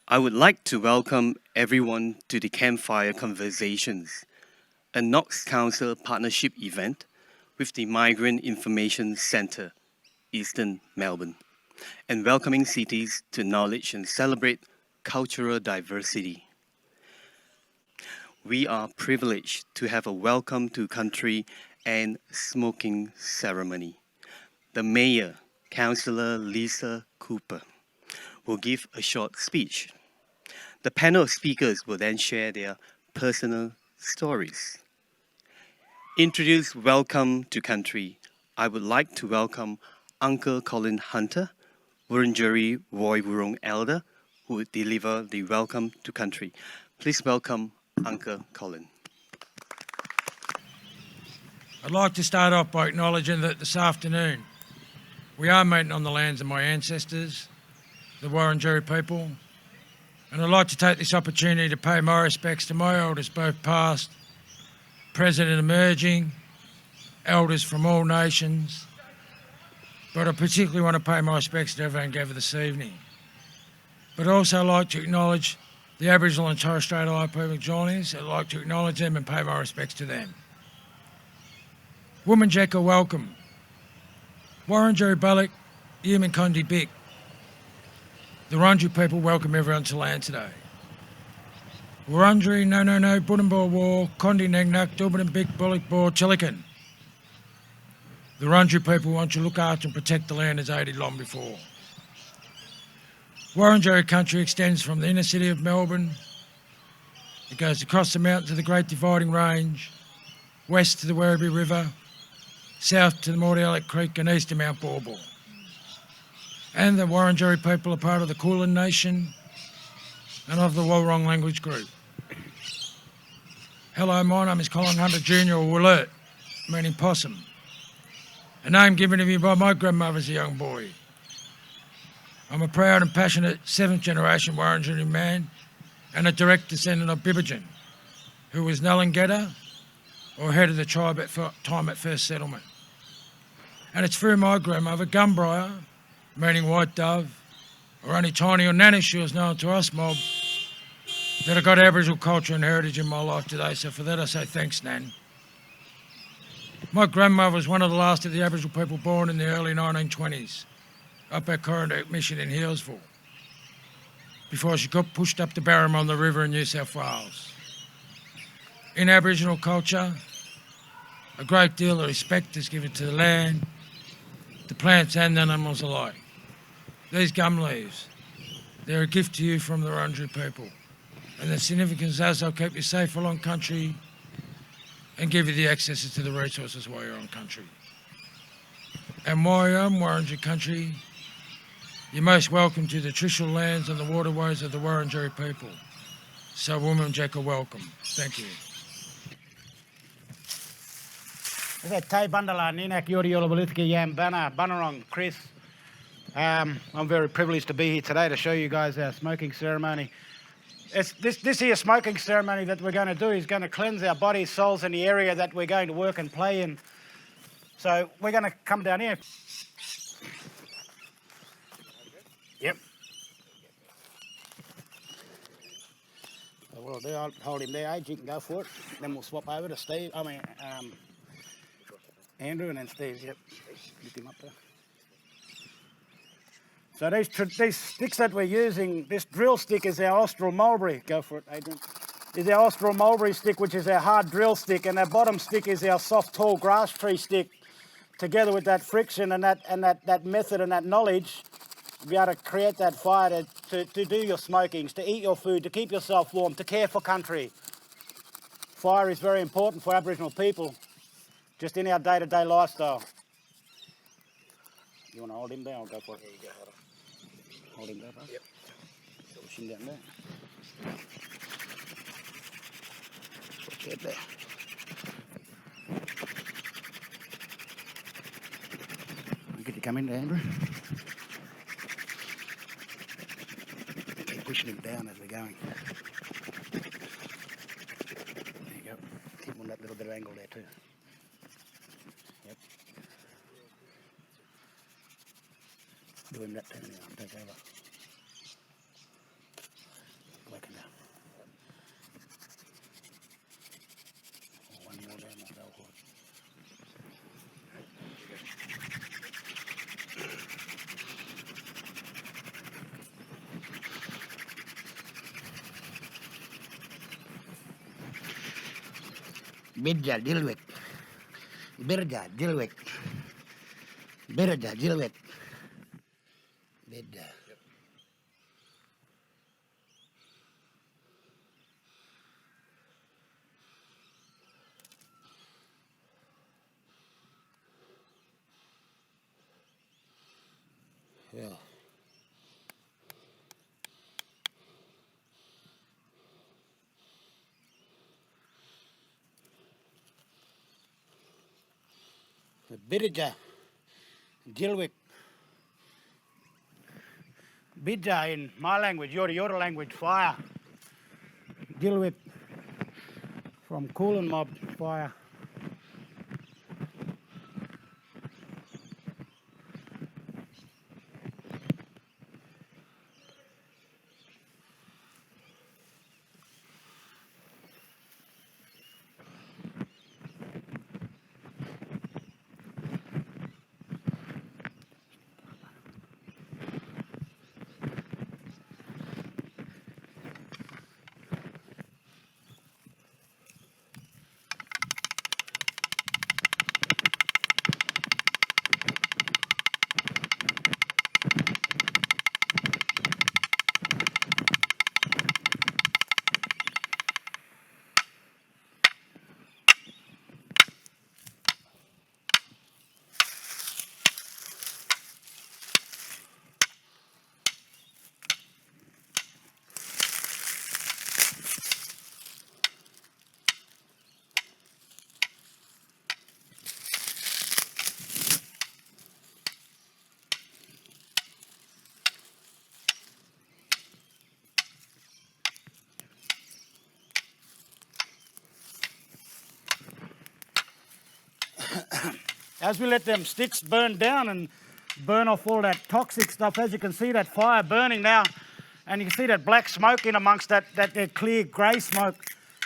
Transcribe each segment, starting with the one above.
I would like to welcome everyone to the Campfire Conversations, a Knox Council partnership event with the Migrant Information Centre, Eastern Melbourne, and welcoming cities to acknowledge and celebrate cultural diversity. We are privileged to have a welcome to country and smoking ceremony. The Mayor, Councillor Lisa Cooper, will give a short speech. The panel of speakers will then share their personal stories. Introduce Welcome to Country. I would like to welcome Uncle Colin Hunter, Wurundjeri Woi Wurrung Elder, who will deliver the Welcome to Country. Please welcome Uncle Colin. I'd like to start off by acknowledging that this afternoon we are meeting on the lands of my ancestors, the Wurundjeri people, and I'd like to take this opportunity to pay my respects to my elders, both past, present and emerging, elders from all nations, but I particularly want to pay my respects to everyone gathered this evening. But I'd also like to acknowledge the Aboriginal and Torres Strait Islander people joining us. I'd like to acknowledge them and pay my respects to them. Wominjeka welcome. Wurundjeri Balak, Yumin Kondi Bik. The Wurundjeri people welcome everyone to land today. Wurundjeri no, Budimbor War, Kondi Nagnak, Dubin Bik, Bullock Bor, Chilikan. The Wurundjeri people want to look after and protect the land as aided long before. Wurundjeri country extends from the inner city of Melbourne. It goes across the mountains of the Great Dividing Range, west to the Werribee River, south to the Mordialloc Creek and east to Mount Bauble. And the Wurundjeri people are part of the Kulin Nation and of the Walrong language group. Hello, my name is Colin Hunter Jr, or Willert, meaning possum, a name given to me by my grandmother as a young boy. I'm a proud and passionate 7th generation Wurundjeri man and a direct descendant of Bibijan, who was Nalangeta, or head of the tribe at time at first settlement. And it's through my grandmother, Gumbriar, meaning white dove, or only tiny or nanny she was known to us mob, that I got Aboriginal culture and heritage in my life today, so for that I say thanks, Nan. My grandmother was one of the last of the Aboriginal people born in the early 1920s, up at Coronach Mission in Healesville, before she got pushed up the Barramon the River in New South Wales. In Aboriginal culture, a great deal of respect is given to the land, the plants and the animals alike. These gum leaves, they're a gift to you from the Wurundjeri people, and the significance is they'll keep you safe along country and give you the access to the resources while you're on country. And while you're on Wurundjeri country, you're most welcome to the traditional lands and the waterways of the Wurundjeri people. So Wominjeka welcome. Thank you. Chris. I'm very privileged to be here today to show you guys our smoking ceremony. This here smoking ceremony that we're going to do is going to cleanse our bodies, souls in the area that we're going to work and play in. So we're going to come down here. Yep. So what I'll do, I'll hold him there, Age, you can go for it. Then we'll swap over to Steve, Andrew, and then Steve, yep. Lift him up there. So these sticks that we're using, this drill stick is our Austral mulberry. Go for it, Adrian. Is our Austral mulberry stick, which is our hard drill stick, and our bottom stick is our soft, tall grass tree stick. Together with that friction and that method and that knowledge, to be able to create that fire to do your smokings, to eat your food, to keep yourself warm, to care for country. Fire is very important for Aboriginal people, just in our day-to-day lifestyle. You want to hold him down? I'll go for it. There you go. Hold him there, bro. Yep. Push him down there. Put your head there. I'll get you come in there, Andrew. Keep pushing him down as we're going. There you go. Keep on that little bit of angle there too. Yep. Do him that turn now. Take over. Bidja Dilwik. Birja Dilwik. Birja Dilwik. Bidja. Yeah. Birja Dilwik. Bidja in my language, Yorta language, fire. Dilwik from Kulin mob, fire. As we let them sticks burn down and burn off all that toxic stuff, as you can see that fire burning now, and you can see that black smoke in amongst that clear grey smoke.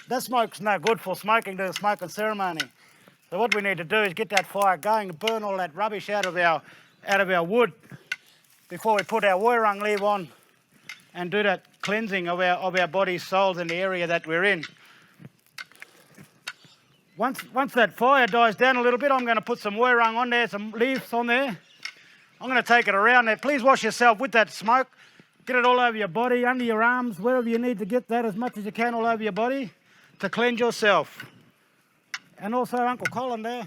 That smoke's no good for smoking, to the smoking ceremony. So what we need to do is get that fire going and burn all that rubbish out of our wood before we put our woirang leaf on and do that cleansing of our bodies, souls in the area that we're in. Once that fire dies down a little bit, I'm going to put some woirang on there, some leaves on there. I'm going to take it around there. Please wash yourself with that smoke. Get it all over your body, under your arms, wherever you need to get that, as much as you can all over your body to cleanse yourself. And also Uncle Colin there,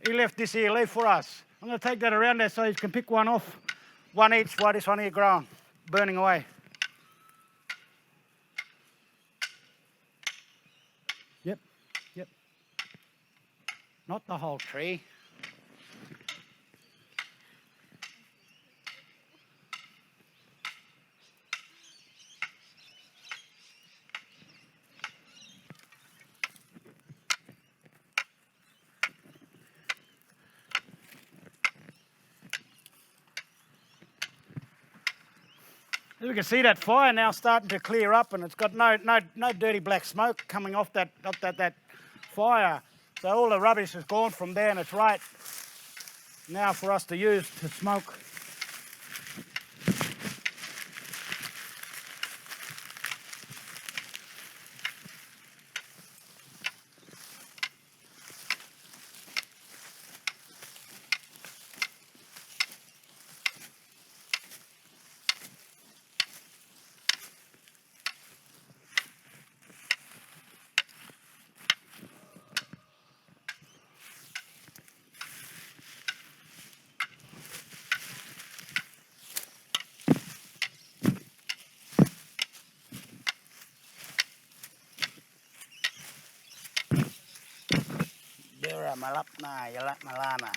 he left this here leaf for us. I'm going to take that around there so you can pick one off, one each while this one here growing, burning away. Yep. Not the whole tree. As we can see that fire now starting to clear up, and it's got no dirty black smoke coming off that fire. So all the rubbish is gone from there, and it's right now for us to use to smoke. Dura malapna, yalat malana.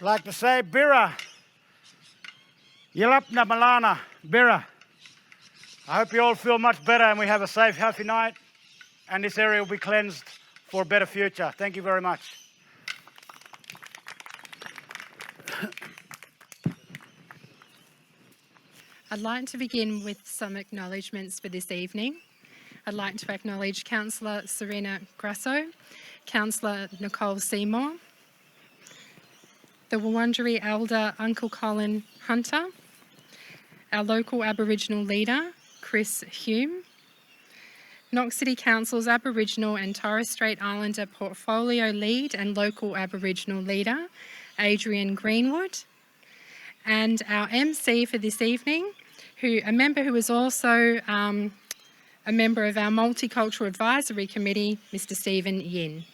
I'd like to say, Bira, Yilapna Malana, Bira. I hope you all feel much better and we have a safe, healthy night, and this area will be cleansed for a better future. Thank you very much. I'd like to begin with some acknowledgements for this evening. I'd like to acknowledge Councillor Serena Grasso, Councillor Nicole Seymour, the Wurundjeri Elder Uncle Colin Hunter, our local Aboriginal leader, Chris Hume, Knox City Council's Aboriginal and Torres Strait Islander Portfolio Lead and local Aboriginal leader, Adrian Greenwood, and our MC for this evening, a member who is also a member of our Multicultural Advisory Committee, Mr. Stephen Yin.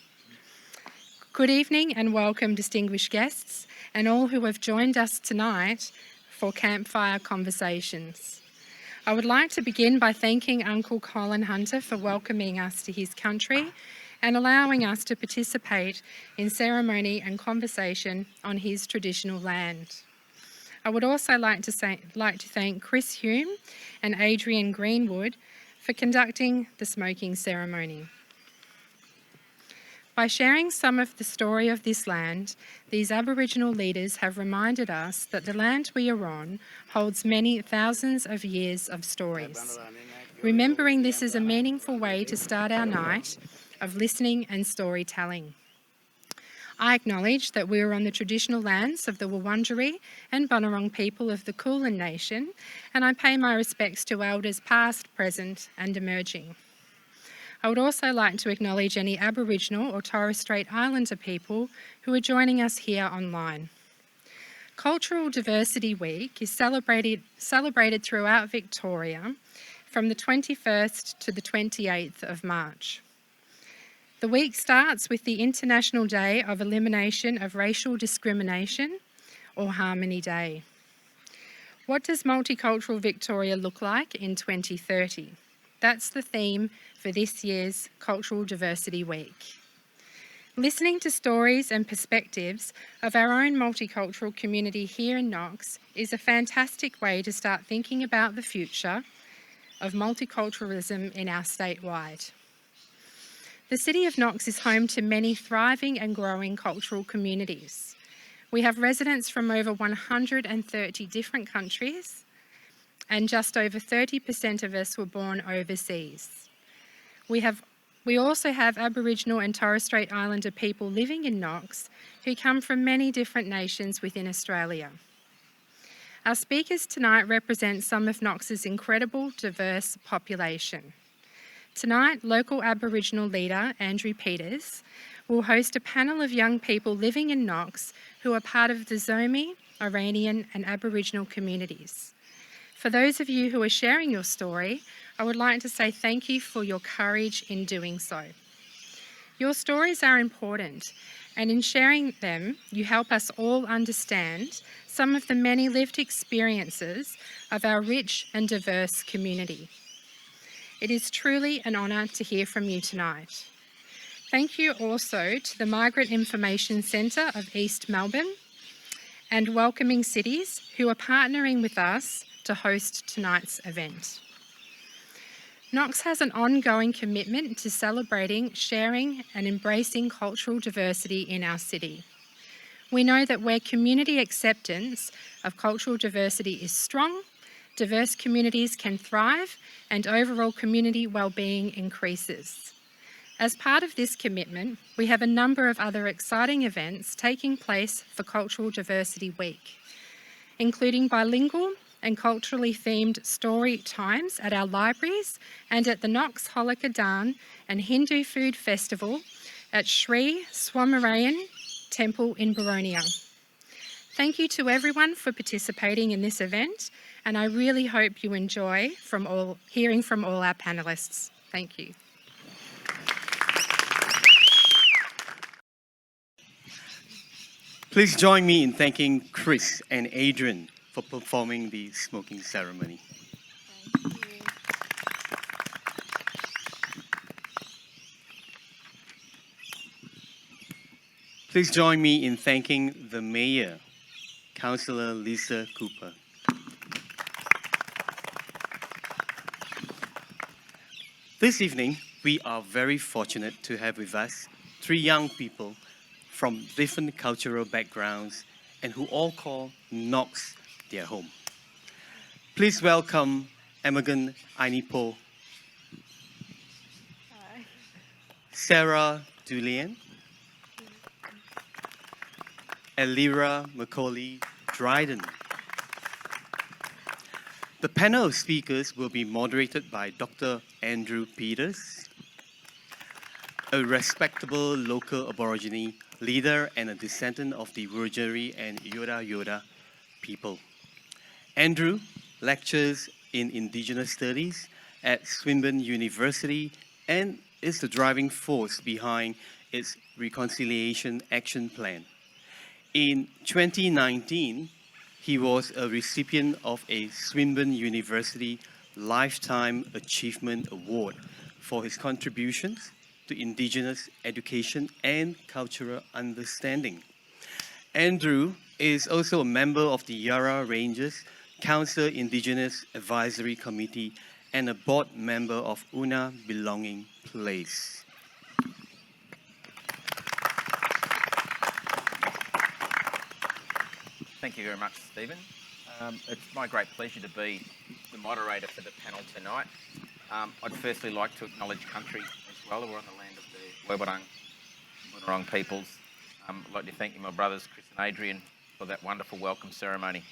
Good evening and welcome, distinguished guests, and all who have joined us tonight for Campfire Conversations. I would like to begin by thanking Uncle Colin Hunter for welcoming us to his country and allowing us to participate in ceremony and conversation on his traditional land. I would also like to thank Chris Hume and Adrian Greenwood for conducting the smoking ceremony. By sharing some of the story of this land, these Aboriginal leaders have reminded us that the land we are on holds many thousands of years of stories. Remembering this is a meaningful way to start our night of listening and storytelling. I acknowledge that we are on the traditional lands of the Wurundjeri and Bunurong people of the Kulin Nation, and I pay my respects to elders past, present and emerging. I would also like to acknowledge any Aboriginal or Torres Strait Islander people who are joining us here online. Cultural Diversity Week is celebrated throughout Victoria from the 21st to the 28th of March. The week starts with the International Day of Elimination of Racial Discrimination, or Harmony Day. What does multicultural Victoria look like in 2030? That's the theme for this year's Cultural Diversity Week. Listening to stories and perspectives of our own multicultural community here in Knox is a fantastic way to start thinking about the future of multiculturalism in our statewide. The City of Knox is home to many thriving and growing cultural communities. We have residents from over 130 different countries, and just over 30% of us were born overseas. We also have Aboriginal and Torres Strait Islander people living in Knox who come from many different nations within Australia. Our speakers tonight represent some of Knox's incredible, diverse population. Tonight, local Aboriginal leader Andrew Peters will host a panel of young people living in Knox who are part of the Zomi, Iranian and Aboriginal communities. For those of you who are sharing your story, I would like to say thank you for your courage in doing so. Your stories are important, and in sharing them, you help us all understand some of the many lived experiences of our rich and diverse community. It is truly an honour to hear from you tonight. Thank you also to the Migrant Information Centre of East Melbourne and Welcoming Cities who are partnering with us to host tonight's event. Knox has an ongoing commitment to celebrating, sharing and embracing cultural diversity in our city. We know that where community acceptance of cultural diversity is strong, diverse communities can thrive and overall community wellbeing increases. As part of this commitment, we have a number of other exciting events taking place for Cultural Diversity Week, including bilingual and culturally themed story times at our libraries and at the Knox Holika and Hindu Food Festival at Sri Swaminarayan Temple in Boronia. Thank you to everyone for participating in this event, and I really hope you enjoy hearing from all our panellists. Thank you. Please join me in thanking Chris and Adrian for performing the smoking ceremony. Please join me in thanking the Mayor, Councillor Lisa Cooper. This evening, we are very fortunate to have with us 3 young people from different cultural backgrounds and who all call Knox their home. Please welcome Imogen Ainipo, Sarah Julian, Elira Macaulay Dryden. The panel of speakers will be moderated by Dr. Andrew Peters, a respectable local Aborigine leader and a descendant of the Wiradjuri and Yoda people. Andrew lectures in Indigenous Studies at Swinburne University and is the driving force behind its Reconciliation Action Plan. In 2019, he was a recipient of a Swinburne University Lifetime Achievement Award for his contributions to Indigenous education and cultural understanding. Andrew is also a member of the Yarra Ranges Council Indigenous Advisory Committee and a board member of Una Belonging Place. Thank you very much, Stephen. It's my great pleasure to be the moderator for the panel tonight. I'd firstly like to acknowledge country as well. We're on the land of the Wurrung peoples. I'd like to thank you, my brothers, Chris and Adrian, for that wonderful welcome ceremony.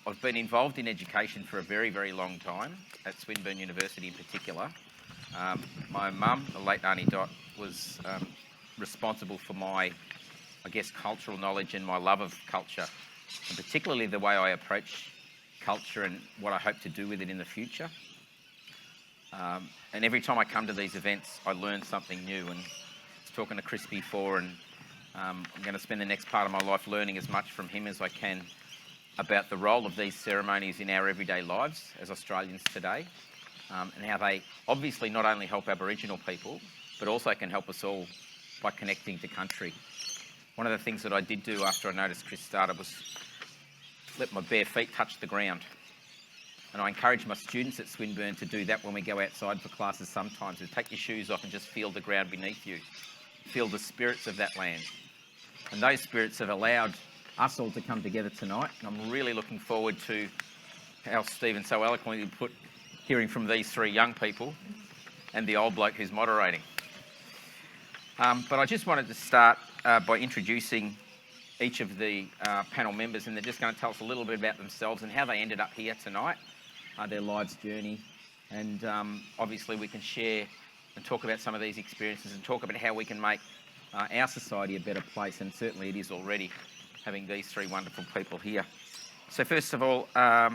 I've been involved in education for a very, very long time, at Swinburne University in particular. My mum, the late Auntie Dot, was responsible for my, cultural knowledge and my love of culture, and particularly the way I approach culture and what I hope to do with it in the future. And every time I come to these events, I learn something new. And I was talking to Chris before, and I'm going to spend the next part of my life learning as much from him as I can about the role of these ceremonies in our everyday lives as Australians today, and how they obviously not only help Aboriginal people, but also can help us all by connecting to country. One of the things that I did do after I noticed Chris started was let my bare feet touch the ground. And I encourage my students at Swinburne to do that when we go outside for classes sometimes, to take your shoes off and just feel the ground beneath you. Feel the spirits of that land. And those spirits have allowed us all to come together tonight. And I'm really looking forward to how Stephen so eloquently put, hearing from these 3 young people and the old bloke who's moderating. But I just wanted to start by introducing each of the panel members, and they're just going to tell us a little bit about themselves and how they ended up here tonight, their life's journey, and obviously we can share and talk about some of these experiences and talk about how we can make our society a better place, and certainly it is already, having these 3 wonderful people here. So first of all, I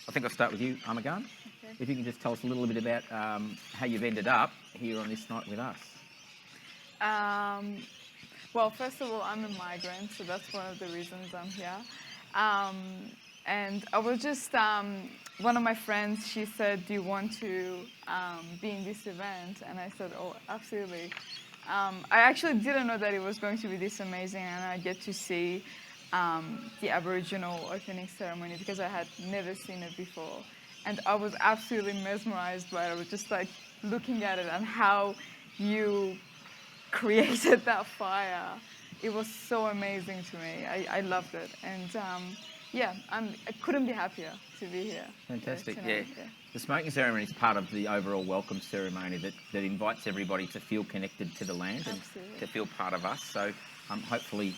think I'll start with you, Imogen. Okay. If you can just tell us a little bit about how you've ended up here on this night with us. Well, first of all, I'm a migrant, so that's one of the reasons I'm here. And I was just, one of my friends, she said, do you want to be in this event? And I said, oh, absolutely. I actually didn't know that it was going to be this amazing, and I get to see the Aboriginal opening ceremony because I had never seen it before. And I was absolutely mesmerized by it. I was just like looking at it and how you created that fire. It was so amazing to me. I loved it. And I couldn't be happier to be here. Fantastic, yeah. The smoking ceremony is part of the overall welcome ceremony that invites everybody to feel connected to the land and to feel part of us. So hopefully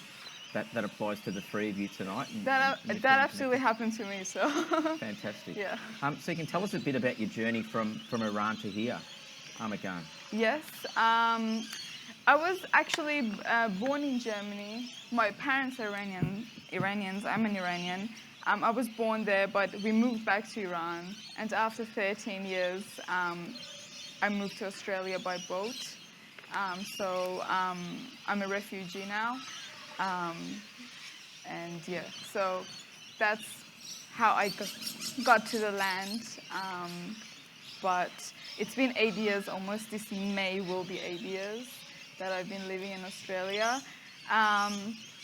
that applies to the 3 of you tonight. That absolutely happened to me, so. Fantastic. Yeah. So you can tell us a bit about your journey from Iran to here, Imogen. Yes. I was actually born in Germany. My parents are Iranians. I'm an Iranian. I was born there, but we moved back to Iran. And after 13 years, I moved to Australia by boat. So I'm a refugee now. So that's how I got to the land. But it's been 8 years, almost this May will be 8 years that I've been living in Australia.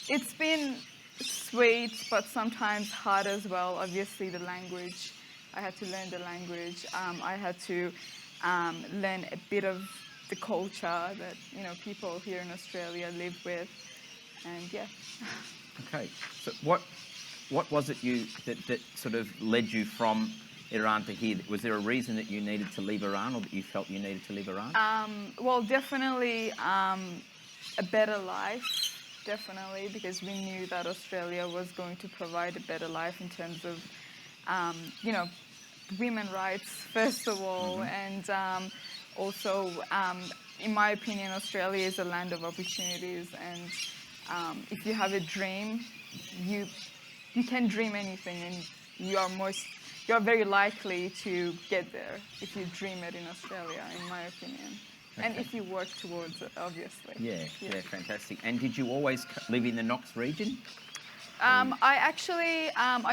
It's been sweet, but sometimes hard as well. Obviously, the language. I had to learn the language. I had to learn a bit of the culture that people here in Australia live with, and yeah. Okay. So what was it that sort of led you from Iran to here? Was there a reason that you needed to leave Iran, or that you felt you needed to leave Iran? Well, definitely a better life, definitely, because we knew that Australia was going to provide a better life in terms of, women rights, first of all, and also, in my opinion, Australia is a land of opportunities, and if you have a dream, you can dream anything, and you are very likely to get there if you dream it in Australia, in my opinion. Okay. And if you work towards it, obviously. Yeah, fantastic. And did you always live in the Knox region? I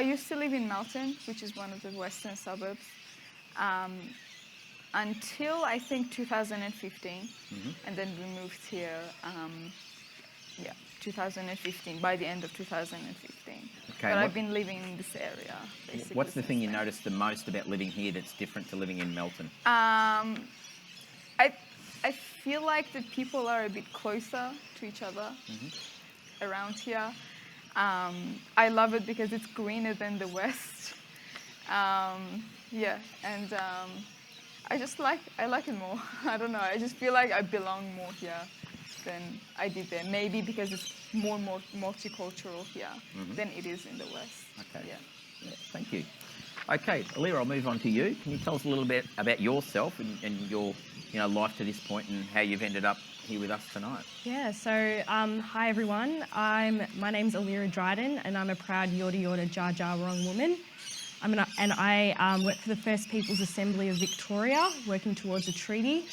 used to live in Melbourne, which is one of the western suburbs, until I think 2015, and then we moved here. 2015, by the end of 2015. Okay, but I've been living in this area, basically. What's the thing you noticed the most about living here that's different to living in Melbourne? I feel like the people are a bit closer to each other around here. I love it because it's greener than the West. And I like it more. I don't know, I just feel like I belong more here than I did there. Maybe because it's more multicultural here than it is in the West. Okay. Yeah, thank you. Okay, Alira, I'll move on to you. Can you tell us a little bit about yourself and your life to this point and how you've ended up here with us tonight? Yeah, so hi everyone. My name's Alira Dryden, and I'm a proud Yorta Yorta Jar Jar Wrong woman. I work for the First Peoples Assembly of Victoria, working towards a treaty.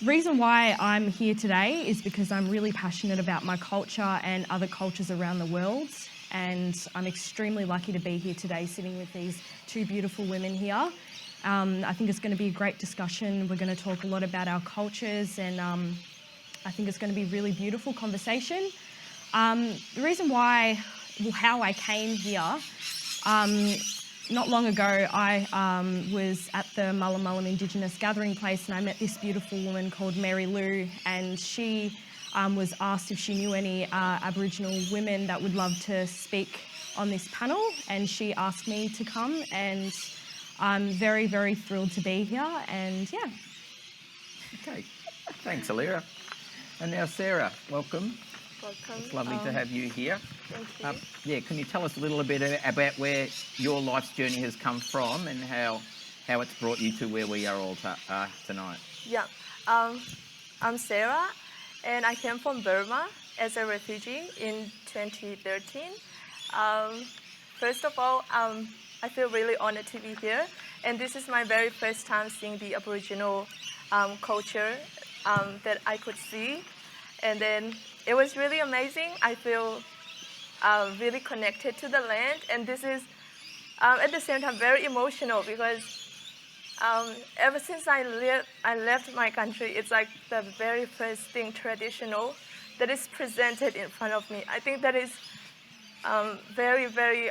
Reason why I'm here today is because I'm really passionate about my culture and other cultures around the world, and I'm extremely lucky to be here today sitting with these two beautiful women here. I think it's going to be a great discussion. We're going to talk a lot about our cultures, and I think it's going to be a really beautiful conversation. The reason how I came here, not long ago, I was at the Mulla Mullam Indigenous Gathering Place, and I met this beautiful woman called Mary Lou, and she was asked if she knew any Aboriginal women that would love to speak on this panel, and she asked me to come, and I'm very, very thrilled to be here, and yeah. Okay, thanks, Alira. And now, Sarah, welcome. Welcome. It's lovely to have you here. Thank you. Can you tell us a little bit about where your life's journey has come from and how it's brought you to where we are all tonight? Yeah, I'm Sarah, and I came from Burma as a refugee in 2013. First of all, I feel really honored to be here, and this is my very first time seeing the Aboriginal culture that I could see, and then it was really amazing. I feel really connected to the land, and this is at the same time very emotional because ever since I left my country, it's like the very first thing traditional that is presented in front of me. I think that is very, very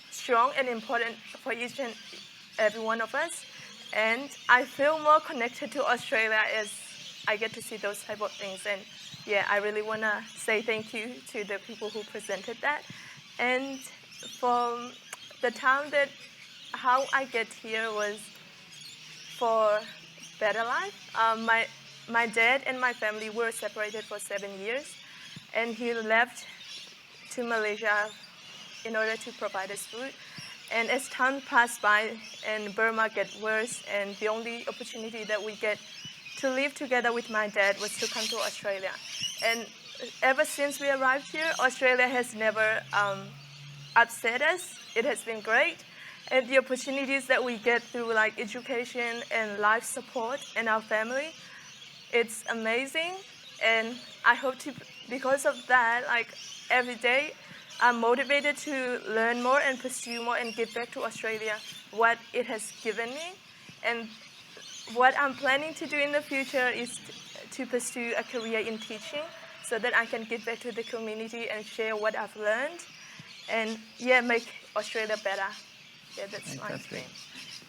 strong and important for each and every one of us. And I feel more connected to Australia as I get to see those type of things. And yeah, I really want to say thank you to the people who presented that. And from the town how I get here was for better life. My dad and my family were separated for 7 years, and he left to Malaysia in order to provide us food. And as time passed by and Burma get worse, and the only opportunity that we get to live together with my dad was to come to Australia. And ever since we arrived here, Australia has never upset us. It has been great. And the opportunities that we get through like education and life support and our family, it's amazing. And I hope to, because of that, like every day, I'm motivated to learn more and pursue more and give back to Australia what it has given me. And what I'm planning to do in the future is to pursue a career in teaching so that I can give back to the community and share what I've learned and make Australia better. Yeah, that's my Fantastic. dream.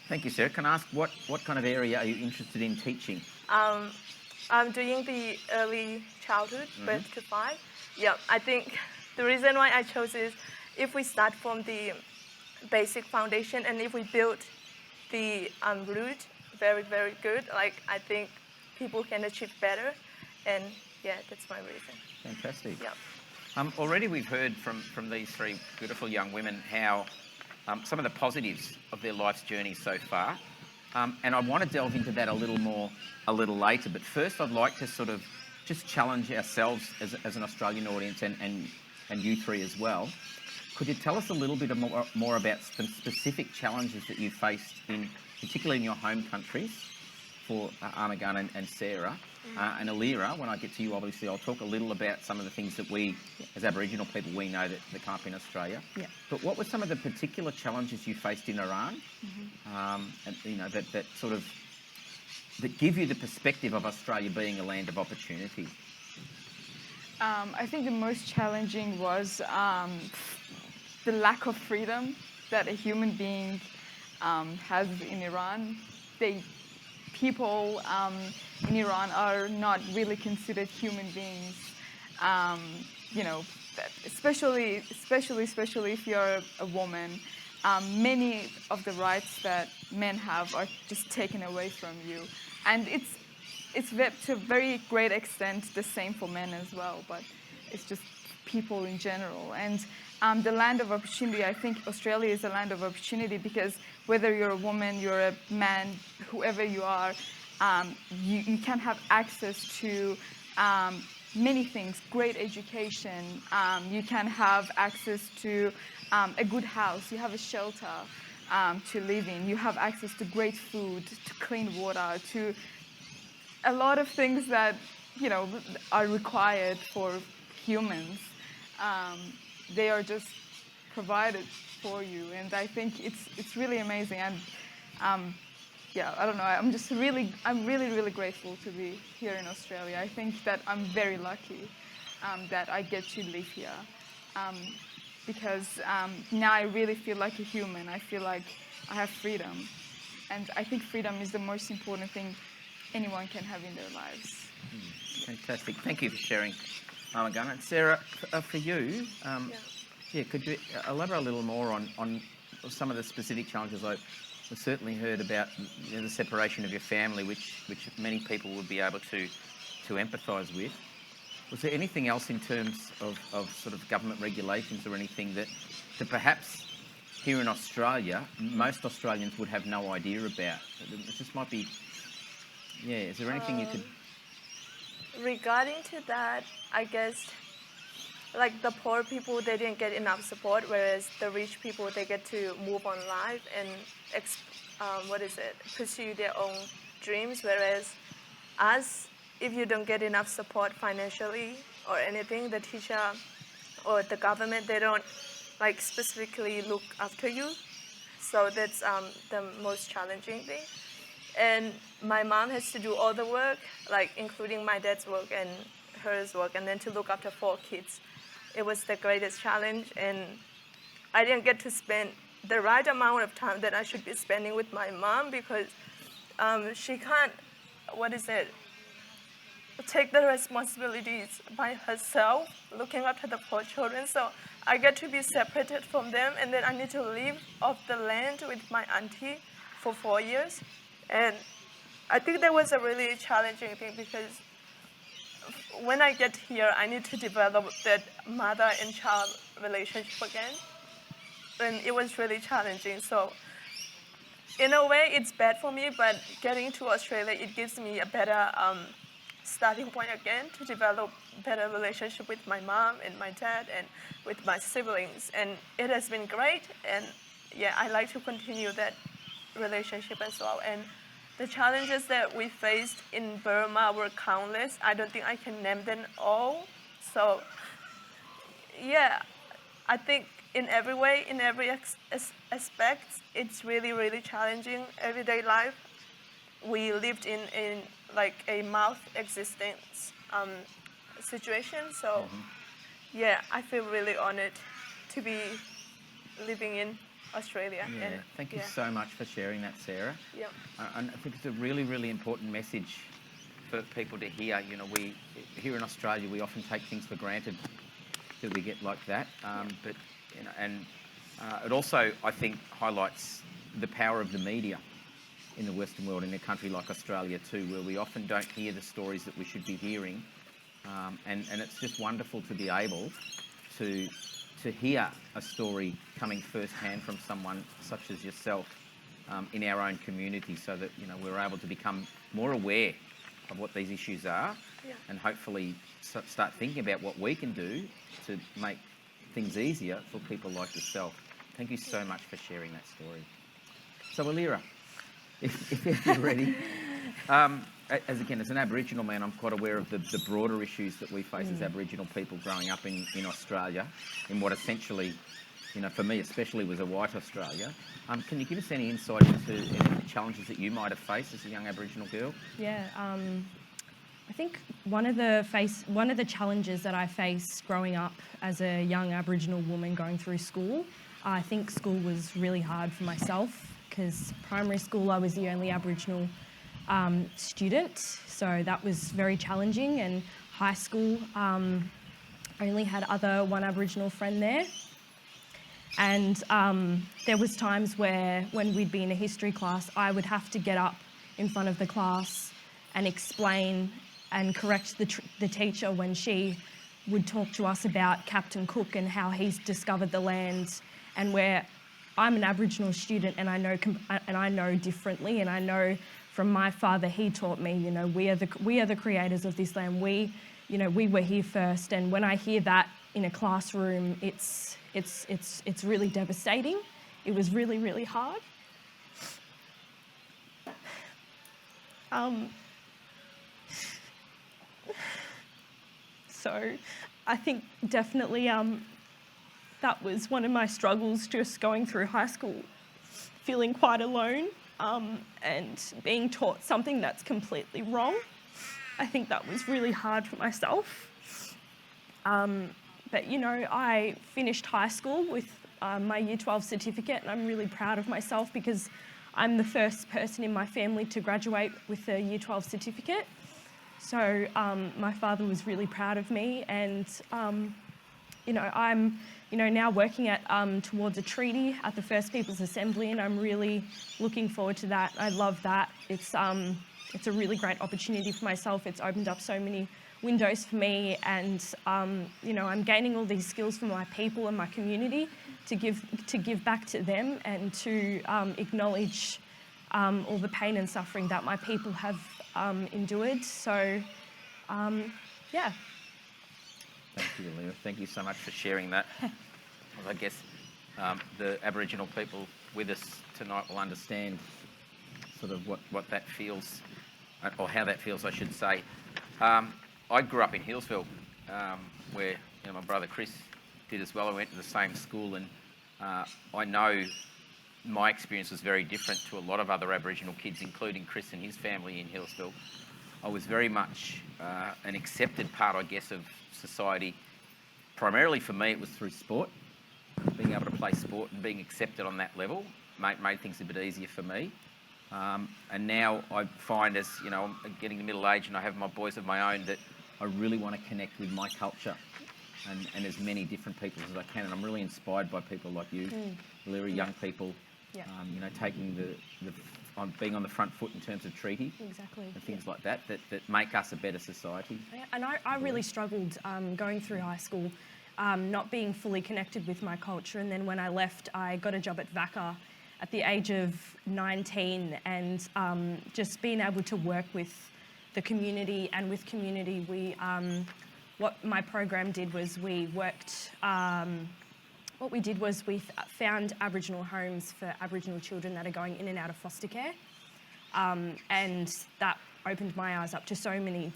Thank you, Sarah. Can I ask what kind of area are you interested in teaching? I'm doing the early childhood, birth to 5. Yeah, I think the reason why I chose is if we start from the basic foundation and if we build the root very, very good, like I think people can achieve better. And yeah, that's my reason. Fantastic. Yeah. Already we've heard from these 3 beautiful young women how some of the positives of their life's journey so far. And I want to delve into that a little later. But first, I'd like to sort of just challenge ourselves as an Australian audience and you 3 as well. Could you tell us a little bit more about some specific challenges that you faced, particularly in your home countries, for Armagun and Sarah? And Alira, when I get to you, obviously, I'll talk a little about some of the things that we, as Aboriginal people, we know that come up in Australia. Yeah. But what were some of the particular challenges you faced in Iran? And, you know, that sort of, that give you the perspective of Australia being a land of opportunity? I think the most challenging was the lack of freedom that a human being has in Iran. People in Iran are not really considered human beings. You know, especially if you're a woman. Many of the rights that men have are just taken away from you, and it's to a very great extent the same for men as well. But it's just people in general. And the land of opportunity, I think Australia is a land of opportunity because whether you're a woman, you're a man, whoever you are, you can have access to many things, great education, you can have access to a good house, you have a shelter to live in, you have access to great food, to clean water, to a lot of things that, you know, are required for humans. They are just provided for you, and I think it's really amazing. And yeah, I don't know. I'm really grateful to be here in Australia. I think that I'm very lucky that I get to live here because now I really feel like a human. I feel like I have freedom, and I think freedom is the most important thing anyone can have in their lives. Fantastic. Thank you for sharing, Armagun. And Sarah, for you, could you elaborate a little more on some of the specific challenges? I certainly heard about, you know, the separation of your family, which many people would be able to empathise with. Was there anything else in terms of sort of government regulations or anything that perhaps here in Australia, most Australians would have no idea about? It just might be, is there anything you could... Regarding to that, I guess, like the poor people, they didn't get enough support, whereas the rich people, they get to move on life and pursue their own dreams, whereas us, if you don't get enough support financially or anything, the teacher or the government, they don't like specifically look after you. So that's the most challenging thing. And my mom has to do all the work, like including my dad's work and hers work, and then to look after 4 kids. It was the greatest challenge, and I didn't get to spend the right amount of time that I should be spending with my mom because she can't, take the responsibilities by herself, looking after the 4 children. So I get to be separated from them, and then I need to live off the land with my auntie for 4 years. And I think that was a really challenging thing because when I get here, I need to develop that mother and child relationship again. And it was really challenging. So in a way, it's bad for me, but getting to Australia, it gives me a better starting point again to develop better relationship with my mom and my dad and with my siblings. And it has been great. And yeah, I like to continue that relationship as well. And the challenges that we faced in Burma were countless. I don't think I can name them all. So yeah, I think in every way, in every aspect, it's really, really challenging. Everyday life, we lived in like a mouth existence situation. So yeah, I feel really honored to be living in Australia. Yeah, And thank you so much for sharing that, Sarah. Yep. And I think it's a really, really important message for people to hear. You know, we here in Australia, we often take things for granted that we get like that. But you know, and it also, I think, highlights the power of the media in the Western world, in a country like Australia too, where we often don't hear the stories that we should be hearing. And it's just wonderful to be able to hear a story coming firsthand from someone such as yourself in our own community, so that, you know, we're able to become more aware of what these issues are, and hopefully start thinking about what we can do to make things easier for people like yourself. Thank you so much for sharing that story. So, Alira, if you're ready, as an Aboriginal man, I'm quite aware of the broader issues that we face as Aboriginal people growing up in Australia, in what essentially, you know, for me especially, was a white Australia. Can you give us any insight into any challenges that you might have faced as a young Aboriginal girl? Yeah, I think one of the challenges that I faced growing up as a young Aboriginal woman going through school, I think school was really hard for myself, because primary school I was the only Aboriginal student, so that was very challenging, and high school I only had one Aboriginal friend there. And there was times where, when we'd be in a history class, I would have to get up in front of the class and explain and correct the teacher when she would talk to us about Captain Cook and how he's discovered the land, and where I'm an Aboriginal student and I know differently, and I know from my father, he taught me, you know, we are the creators of this land. We were here first, and when I hear that in a classroom, it's really devastating. It was really, really hard. So I think definitely that was one of my struggles, just going through high school, feeling quite alone, and being taught something that's completely wrong. I think that was really hard for myself. But, you know, I finished high school with my Year 12 certificate, and I'm really proud of myself, because I'm the first person in my family to graduate with a Year 12 certificate. So my father was really proud of me, and, you know, I'm, you know, now working at towards a treaty at the First Peoples Assembly, and I'm really looking forward to that. I love that. It's a really great opportunity for myself. It's opened up so many windows for me, and you know, I'm gaining all these skills from my people and my community to give back to them, and to acknowledge all the pain and suffering that my people have endured. So, yeah. Thank you, Alira. Thank you so much for sharing that. Well, I guess the Aboriginal people with us tonight will understand sort of what that feels, or how that feels, I should say. I grew up in Healesville, where, you know, my brother Chris did as well. I went to the same school, and I know my experience was very different to a lot of other Aboriginal kids, including Chris and his family in Healesville. I was very much an accepted part, I guess, of society. Primarily for me, it was through sport. Being able to play sport and being accepted on that level made things a bit easier for me. And now I find, as you know, I'm getting to middle age and I have my boys of my own, that I really want to connect with my culture and as many different people as I can. And I'm really inspired by people like you, Alira, young people, you know, taking being on the front foot in terms of treaty and things like that make us a better society. Yeah, and I really struggled going through high school, not being fully connected with my culture. And then when I left, I got a job at VACA at the age of 19, and just being able to work with the community, and with community, what my program did was we worked, what we did was we found Aboriginal homes for Aboriginal children that are going in and out of foster care, and that opened my eyes up to so many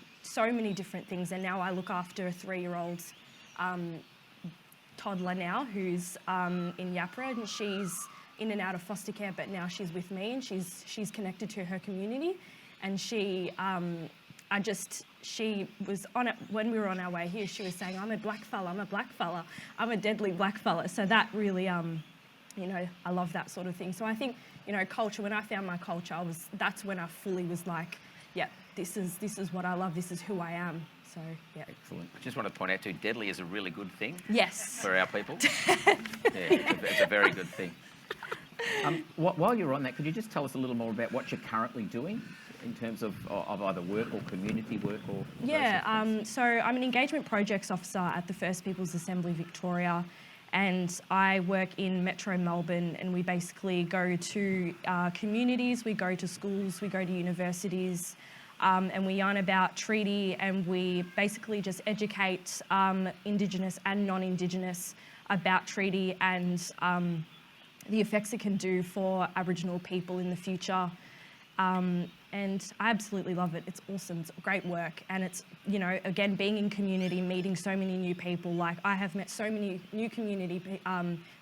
different things. And now I look after a 3-year-old toddler now who's in Yapra, and she's in and out of foster care, but now she's with me, and she's connected to her community. and she was on it when we were on our way here. She was saying, "I'm a black fella, I'm a black fella, I'm a deadly black fella." So that really, you know, I love that sort of thing. So I think, you know, culture. When I found my culture, that's when I fully was like, yeah, this is what I love. This is who I am. So yeah. Excellent. I just want to point out too, deadly is a really good thing. Yes. For our people. It's a very good thing. While you're on that, could you just tell us a little more about what you're currently doing in terms of either work or community work or? Yeah. So I'm an engagement projects officer at the First Peoples Assembly Victoria, and I work in Metro Melbourne, and we basically go to communities, we go to schools, we go to universities, and we yarn about treaty, and we basically just educate Indigenous and non-Indigenous about treaty and the effects it can do for Aboriginal people in the future. And I absolutely love it. It's awesome. It's great work. And it's, you know, again, being in community, meeting so many new people. Like, I have met so many new community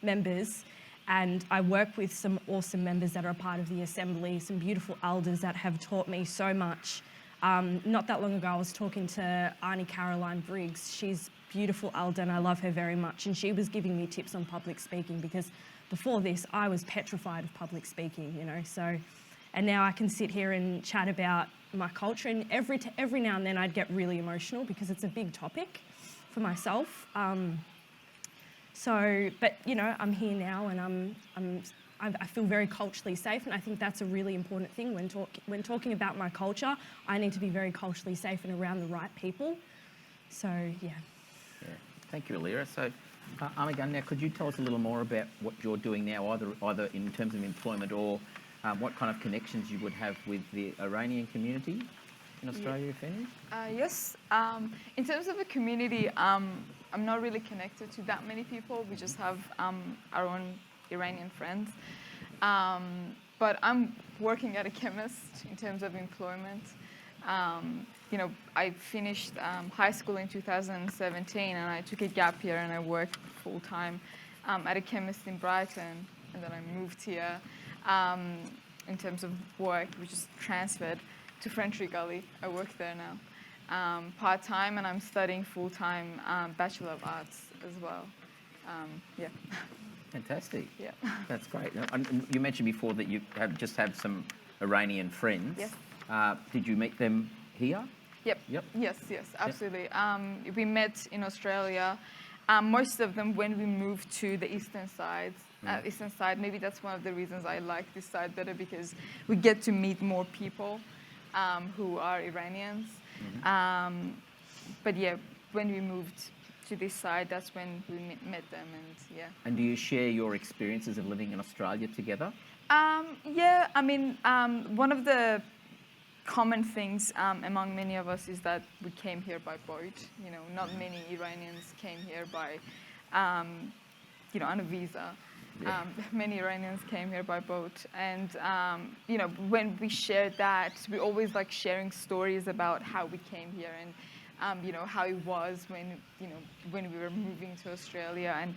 members, and I work with some awesome members that are a part of the Assembly, some beautiful elders that have taught me so much. Not that long ago, I was talking to Auntie Caroline Briggs. She's a beautiful elder, and I love her very much. And she was giving me tips on public speaking, because before this, I was petrified of public speaking, you know, so... And now I can sit here and chat about my culture, and every now and then I'd get really emotional because it's a big topic for myself. But you know, I'm here now, and I feel very culturally safe, and I think that's a really important thing when talking about my culture. I need to be very culturally safe and around the right people. So yeah. Thank you, Alira. So, Armagun, now could you tell us a little more about what you're doing now, either in terms of employment or what kind of connections you would have with the Iranian community in Australia, if any? Yes. In terms of the community, I'm not really connected to that many people. We just have our own Iranian friends. But I'm working at a chemist in terms of employment. You know, I finished high school in 2017, and I took a gap year and I worked full-time at a chemist in Brighton, and then I moved here. In terms of work, we just transferred to Frenchy Gully. I work there now, part-time, and I'm studying full-time Bachelor of Arts as well. Yeah. Fantastic. Yeah. That's great. And you mentioned before that you just have some Iranian friends. Yes. Did you meet them here? Yep. Yes, absolutely. We met in Australia. Most of them when we moved to the eastern side. Maybe that's one of the reasons I like this side better, because we get to meet more people who are Iranians. But yeah, when we moved to this side, that's when we met them, and yeah. And do you share your experiences of living in Australia together? Yeah, I mean, one of the common things among many of us is that we came here by boat. You know, not many Iranians came here by, you know, on a visa. Yeah. Many Iranians came here by boat, and you know, when we shared that, we always like sharing stories about how we came here, and you know, how it was when we were moving to Australia, and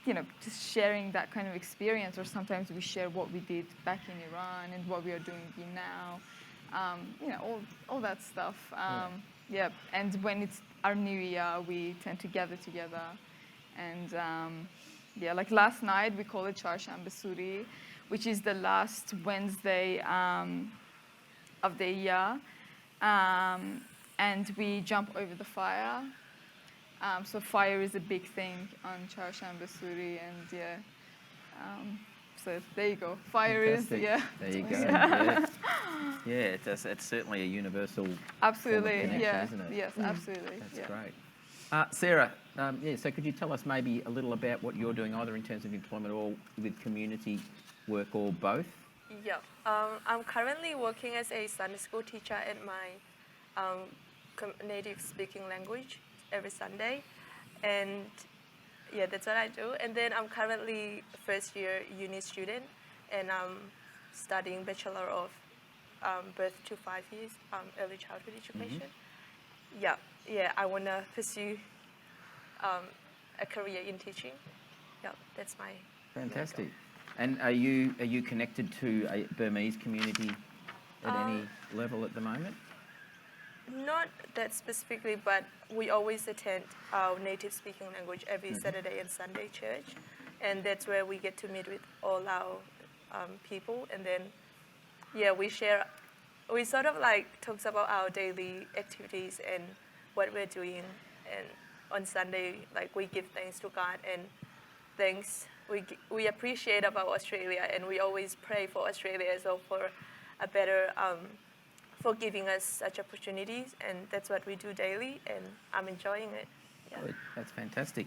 you know, just sharing that kind of experience. Or sometimes we share what we did back in Iran and what we are doing here now. You know, all that stuff. Yeah, and when it's our new year, we tend to gather together, and yeah, like last night we call it Charshamba Suri, which is the last Wednesday of the year, and we jump over the fire. So fire is a big thing on Charshamba Suri, and yeah. So there you go. Fire Fantastic. Is, yeah. There you go. Yeah, yeah, it's certainly a universal absolutely, connection, yeah. isn't it? Yes, absolutely. That's great. Sarah, yeah, so could you tell us maybe a little about what you're doing, either in terms of employment or with community work, or both? Yeah, I'm currently working as a Sunday school teacher at my native speaking language every Sunday, and yeah, that's what I do. And then I'm currently first year uni student, and I'm studying Bachelor of birth to 5 years, early childhood education. Yeah, I want to pursue a career in teaching. Yeah, that's my fantastic. And are you connected to a Burmese community at any level at the moment? Not that specifically, but we always attend our native speaking language every Saturday and Sunday church. And that's where we get to meet with all our people. And then, we sort of like talks about our daily activities and what we're doing. And on Sunday, like we give thanks to God and we appreciate about Australia, and we always pray for Australia as well for a better, for giving us such opportunities, and that's what we do daily, and I'm enjoying it. Yeah. Good. That's fantastic.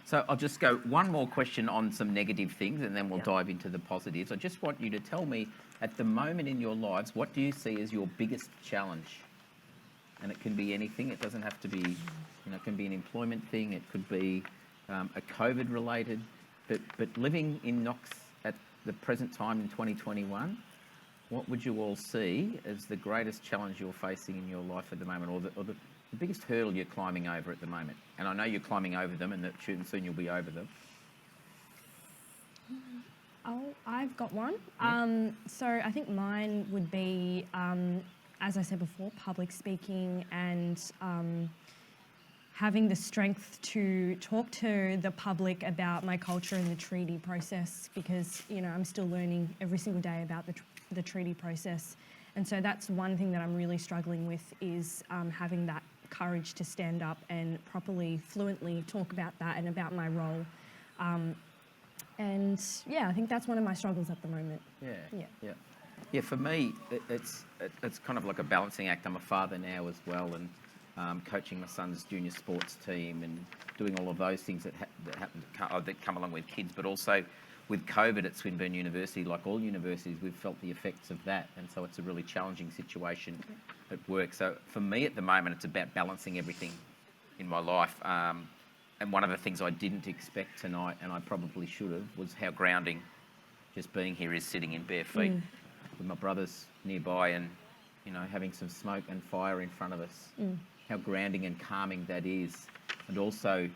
So I'll just go one more question on some negative things, and then we'll dive into the positives. I just want you to tell me, at the moment in your lives, what do you see as your biggest challenge? And it can be anything. It doesn't have to be, it can be an employment thing. It could be a COVID-related. But living in Knox at the present time in 2021, what would you all see as the greatest challenge you're facing in your life at the moment, or the biggest hurdle you're climbing over at the moment? And I know you're climbing over them, and that soon you'll be over them. I've got one. So I think mine would be, as I said before, public speaking and having the strength to talk to the public about my culture and the treaty process, because I'm still learning every single day about the treaty process, and so that's one thing that I'm really struggling with, is having that courage to stand up and properly, fluently talk about that and about my role. And I think that's one of my struggles at the moment. Yeah. For me, it's kind of like a balancing act. I'm a father now as well, and coaching my son's junior sports team and doing all of those things that come along with kids, but also with COVID at Swinburne University, like all universities, we've felt the effects of that, and so it's a really challenging situation at work. So for me at the moment, it's about balancing everything in my life. And one of the things I didn't expect tonight, and I probably should have, was how grounding just being here is, sitting in bare feet with my brothers nearby and, having some smoke and fire in front of us. How grounding and calming that is. And also,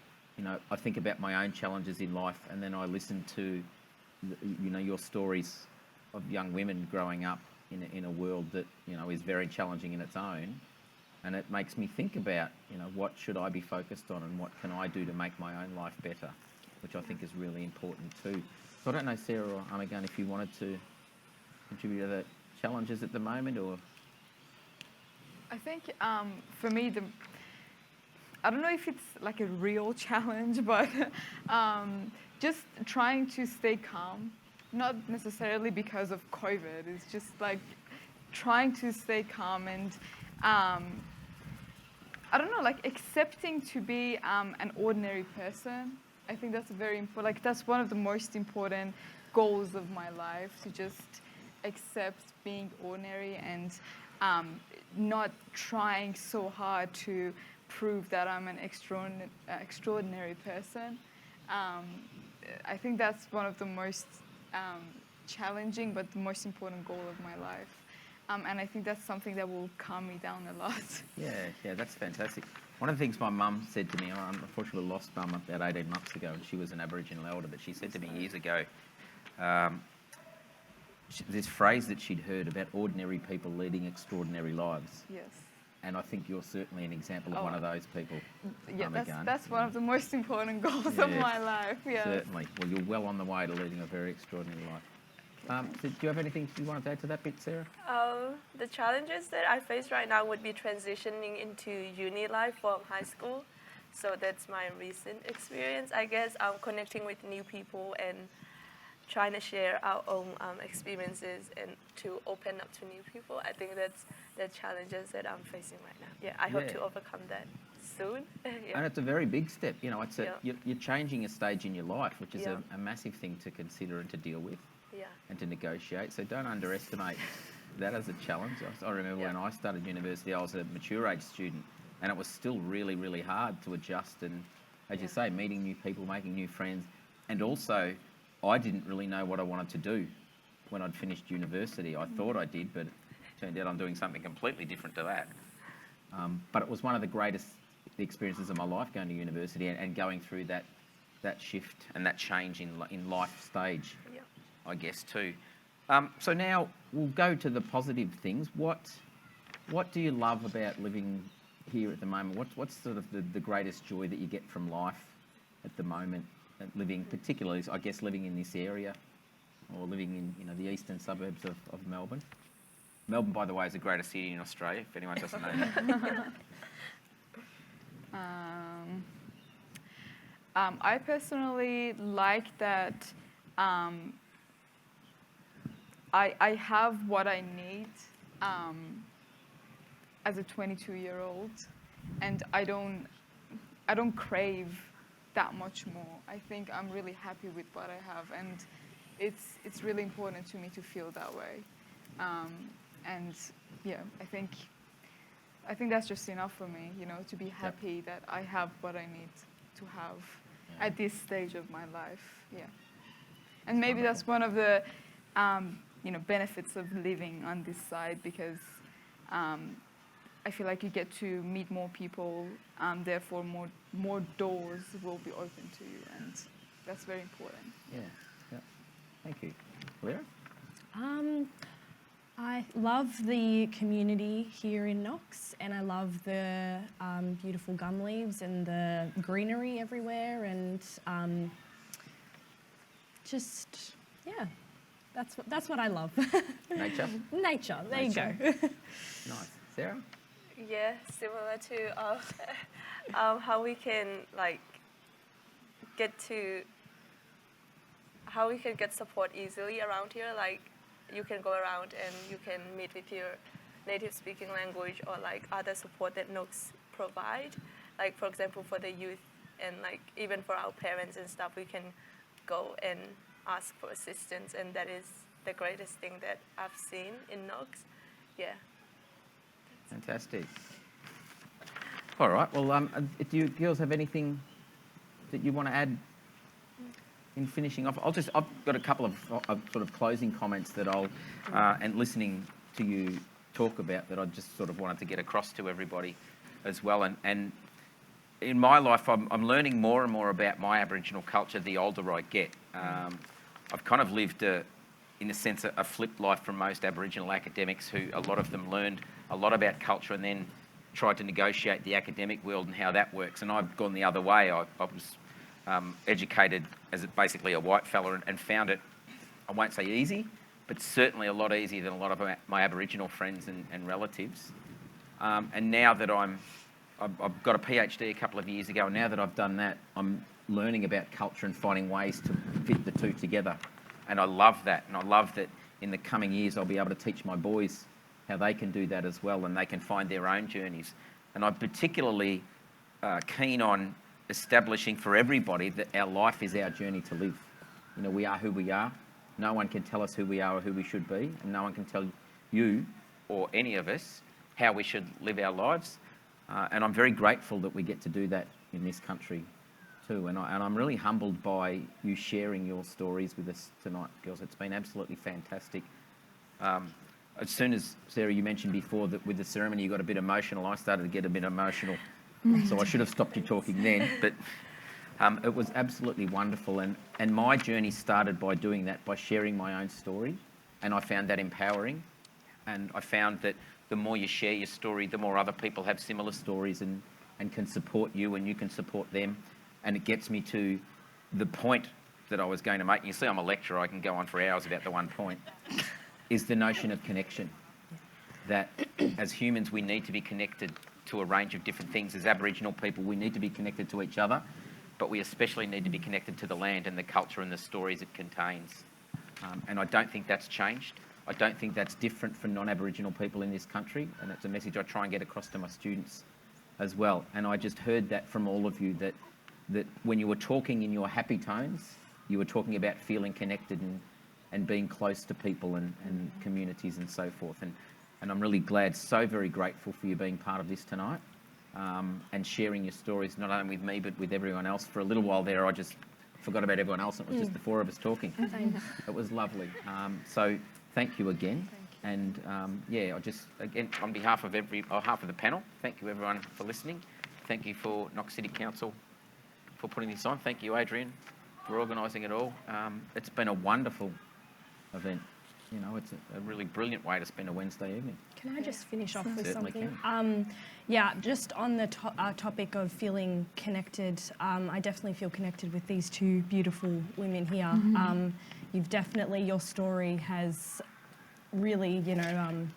I think about my own challenges in life, and then I listen to, your stories of young women growing up in a world that, is very challenging in its own. And it makes me think about, what should I be focused on and what can I do to make my own life better, which I think is really important too. So I don't know, Sarah or Amagan, if you wanted to contribute to the challenges at the moment, or... I think for me, I don't know if it's like a real challenge, but just trying to stay calm, not necessarily because of COVID. It's just like trying to stay calm and I don't know, like accepting to be an ordinary person. I think that's very important. Like that's one of the most important goals of my life, to just accept being ordinary and not trying so hard to prove that I'm an extraordinary person. I think that's one of the most challenging but the most important goal of my life. And I think that's something that will calm me down a lot. Yeah, that's fantastic. One of the things my mum said to me, I unfortunately lost mum about 18 months ago, and she was an Aboriginal elder, but she said to me years ago, this phrase that she'd heard about ordinary people leading extraordinary lives. Yes. And I think you're certainly an example of one of those people. Yeah, that's one of the most important goals of my life. Yeah. Certainly. Well, you're well on the way to leading a very extraordinary life. So do you have anything you want to add to that bit, Sarah? The challenges that I face right now would be transitioning into uni life from high school. So that's my recent experience. I guess connecting with new people and trying to share our own experiences and to open up to new people. I think that's the challenges that I'm facing right now. Yeah, I hope to overcome that soon. And it's a very big step. It's you're changing a stage in your life, which is a massive thing to consider and to deal with. And to negotiate. So don't underestimate that as a challenge. I remember when I started university, I was a mature age student, and it was still really, really hard to adjust and, as you say, meeting new people, making new friends. And also, I didn't really know what I wanted to do when I'd finished university. I thought I did, but it turned out I'm doing something completely different to that. But it was one of the greatest experiences of my life, going to university and going through that shift and that change in life stage. I guess too. So now we'll go to the positive things. What do you love about living here at the moment? What's sort of the greatest joy that you get from life at the moment, living, particularly, I guess, living in this area or living in the eastern suburbs of Melbourne? Melbourne, by the way, is the greatest city in Australia, if anyone doesn't know that. I personally like that I have what I need as a 22-year-old, and I don't crave that much more. I think I'm really happy with what I have, and it's really important to me to feel that way. And yeah, I think that's just enough for me, to be happy that I have what I need to have at this stage of my life. Yeah, and maybe that's one of the benefits of living on this side, because I feel like you get to meet more people, therefore more doors will be open to you, and that's very important. Yeah. Thank you. Clara? I love the community here in Knox, and I love the beautiful gum leaves and the greenery everywhere, and that's what I love. Nature? Nature, there you go. Nice. Sarah? Yeah, similar to how we can get support easily around here. Like, you can go around and you can meet with your native speaking language or other support that Knox provide. Like, for example, for the youth and even for our parents and stuff, we can go and ask for assistance, and that is the greatest thing that I've seen in Knox. Yeah. Fantastic. All right. Well, do you girls have anything that you want to add in finishing off? I've got a couple of sort of closing comments that and listening to you talk about that I just sort of wanted to get across to everybody as well. And in my life, I'm learning more and more about my Aboriginal culture the older I get. I've kind of lived, in a sense, a flipped life from most Aboriginal academics, who a lot of them learned a lot about culture and then tried to negotiate the academic world and how that works. And I've gone the other way. I was educated as basically a white fella and found it, I won't say easy, but certainly a lot easier than a lot of my Aboriginal friends and relatives. And now that I've got a PhD a couple of years ago, and now that I've done that, I'm learning about culture and finding ways to fit the two together. And I love that. And I love that in the coming years I'll be able to teach my boys how they can do that as well, and they can find their own journeys. And I'm particularly keen on establishing for everybody that our life is our journey to live. We are who we are. No one can tell us who we are or who we should be, and no one can tell you or any of us how we should live our lives. And I'm very grateful that we get to do that in this country too. And I'm really humbled by you sharing your stories with us tonight, girls. It's been absolutely fantastic. As soon as, Sarah, you mentioned before that with the ceremony you got a bit emotional, I started to get a bit emotional. So I should have stopped you talking then. But it was absolutely wonderful. And my journey started by doing that, by sharing my own story. And I found that empowering. And I found that the more you share your story, the more other people have similar stories and can support you, and you can support them. And it gets me to the point that I was going to make. You see, I'm a lecturer. I can go on for hours about the one point. Is the notion of connection. That as humans, we need to be connected to a range of different things. As Aboriginal people, we need to be connected to each other, but we especially need to be connected to the land and the culture and the stories it contains. And I don't think that's changed. I don't think that's different for non-Aboriginal people in this country, and it's a message I try and get across to my students as well. And I just heard that from all of you, that when you were talking in your happy tones, you were talking about feeling connected and being close to people and communities and so forth. And I'm really glad, so very grateful for you being part of this tonight, and sharing your stories, not only with me, but with everyone else. For a little while there, I just forgot about everyone else. It was just the four of us talking. It was lovely. So thank you again. And I just, again, on behalf of the panel, thank you everyone for listening. Thank you for Knox City Council for putting this on. Thank you, Adrian, for organising it all. It's been a wonderful event. you know, it's a really brilliant way to spend a Wednesday evening. Can I just finish off with Certainly something? Yeah, just on the topic of feeling connected, I definitely feel connected with these two beautiful women here. You've definitely, your story has really, you know,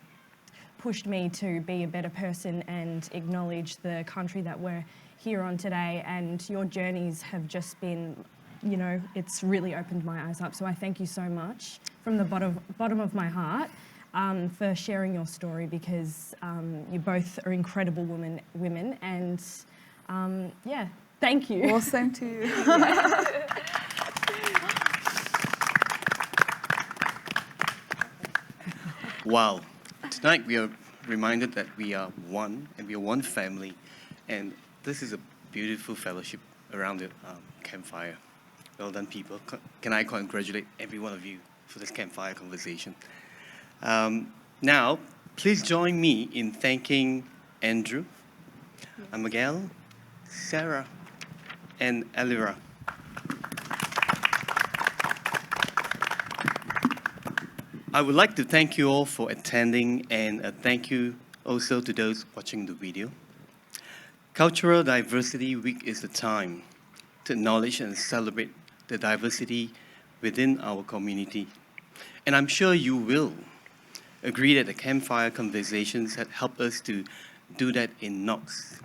pushed me to be a better person and acknowledge the country that we're here on today. And your journeys have just been, you know, it's really opened my eyes up. So I thank you so much from the bottom of my heart for sharing your story, because you both are incredible women, and yeah, thank you. Well, same to you. Wow. Tonight we are reminded that we are one, and we are one family, and this is a beautiful fellowship around the campfire. Well done, people. Can I congratulate every one of you for this campfire conversation? Now, please join me in thanking Andrew, Miguel, Sarah, and Elira. I would like to thank you all for attending, and thank you also to those watching the video. Cultural Diversity Week is the time to acknowledge and celebrate the diversity within our community. And I'm sure you will agree that the Campfire Conversations have helped us to do that in Knox.